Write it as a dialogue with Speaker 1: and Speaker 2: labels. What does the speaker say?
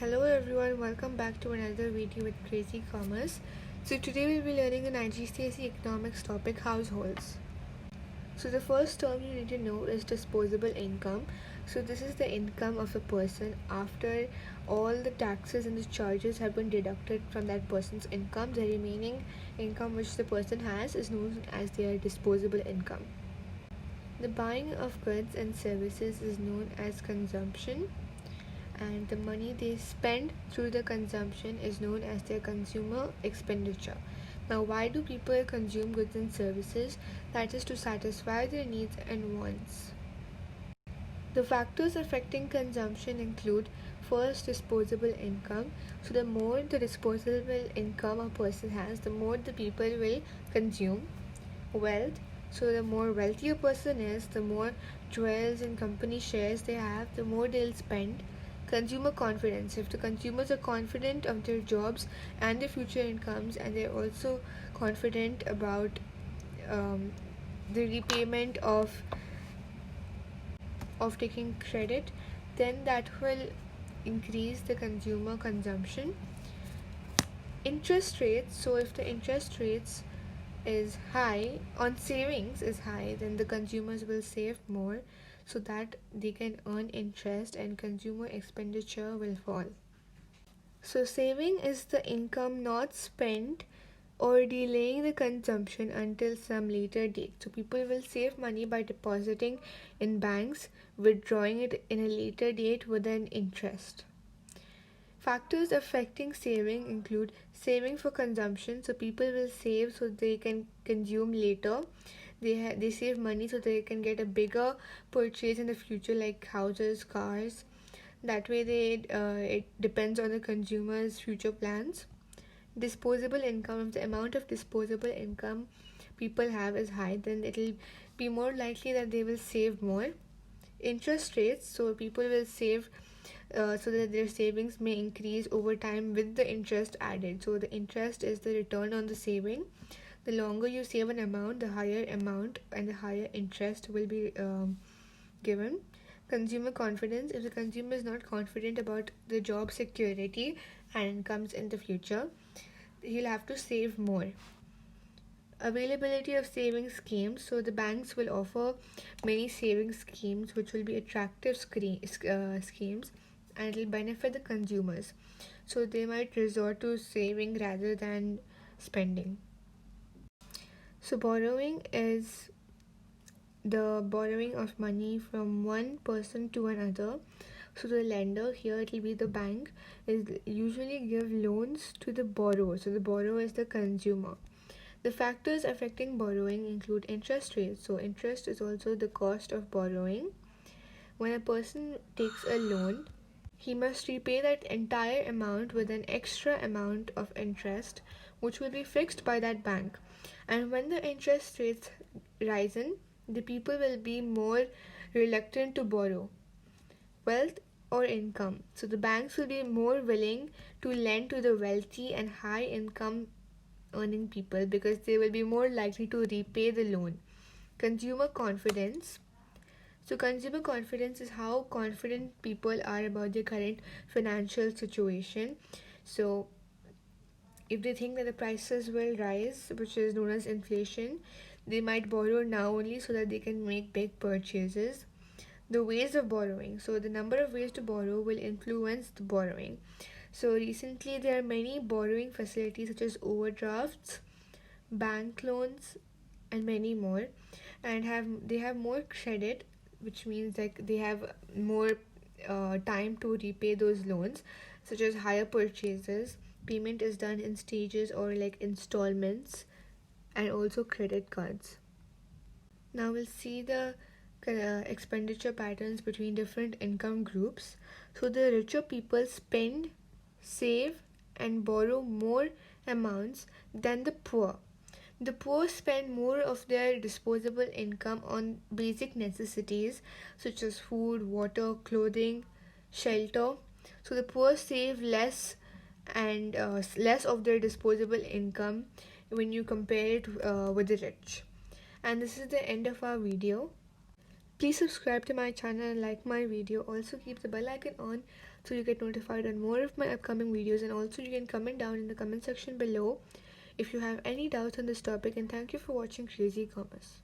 Speaker 1: Hello everyone, welcome back to another video with Crazy Commerce. So today we'll be learning an IGCSE economics topic, households. So the first term you need to know is disposable income. So this is the income of a person after all the taxes and the charges have been deducted from that person's income. The remaining income which the person has is known as their disposable income. The buying of goods and services is known as consumption, and the money they spend through the consumption is known as their consumer expenditure. Now, why do people consume goods and services? That is to satisfy their needs and wants. The factors affecting consumption include: first, disposable income. So the more the disposable income a person has, the more the people will consume. Wealth. So the more wealthy a person is, the more jewels and company shares they have, the more they'll spend. Consumer confidence. If the consumers are confident of their jobs and their future incomes, and they're also confident about the repayment of taking credit, then that will increase the consumer consumption. Interest rates. So if the interest rates is high on savings is high, then the consumers will save more so that they can earn interest, and consumer expenditure will fall. So saving is the income not spent or delaying the consumption until some later date. So people will save money by depositing in banks, withdrawing it in a later date with an interest. Factors affecting saving include saving for consumption. So people will save so they can consume later. They save money so they can get a bigger purchase in the future, like houses, cars. That way it depends on the consumer's future plans. Disposable income. If the amount of disposable income people have is high, then it'll be more likely that they will save more. Interest rates. So people will save so that their savings may increase over time with the interest added. So the interest is the return on the saving. The longer you save an amount, the higher amount and the higher interest will be given. Consumer confidence. If the consumer is not confident about the job security and incomes in the future, he'll have to save more. Availability of savings schemes. So the banks will offer many savings schemes which will be attractive schemes, and it will benefit the consumers. So they might resort to saving rather than spending. So borrowing is the borrowing of money from one person to another. So the lender, here it will be the bank, is usually give loans to the borrower. So the borrower is the consumer. The factors affecting borrowing include interest rates. So interest is also the cost of borrowing. When a person takes a loan, he must repay that entire amount with an extra amount of interest, which will be fixed by that bank. And when the interest rates risen, the people will be more reluctant to borrow. Wealth or income. So the banks will be more willing to lend to the wealthy and high income earning people because they will be more likely to repay the loan. Consumer confidence. So consumer confidence is how confident people are about their current financial situation. So if they think that the prices will rise, which is known as inflation, they might borrow now only so that they can make big purchases. The ways of borrowing. So the number of ways to borrow will influence the borrowing. So recently there are many borrowing facilities such as overdrafts, bank loans, and many more, and they have more credit, which means like they have more time to repay those loans, such as higher purchases. Payment is done in stages or like installments, and also credit cards. Now we'll see the expenditure patterns between different income groups. So the richer people spend, save, and borrow more amounts than the poor. The poor spend more of their disposable income on basic necessities such as food, water, clothing, shelter. So the poor save less and less of their disposable income when you compare it with the rich. And this is the end of our video. Please subscribe to my channel and like my video. Also keep the bell icon on so you get notified on more of my upcoming videos. And also you can comment down in the comment section below if you have any doubts on this topic. And thank you for watching Crazy Commerce.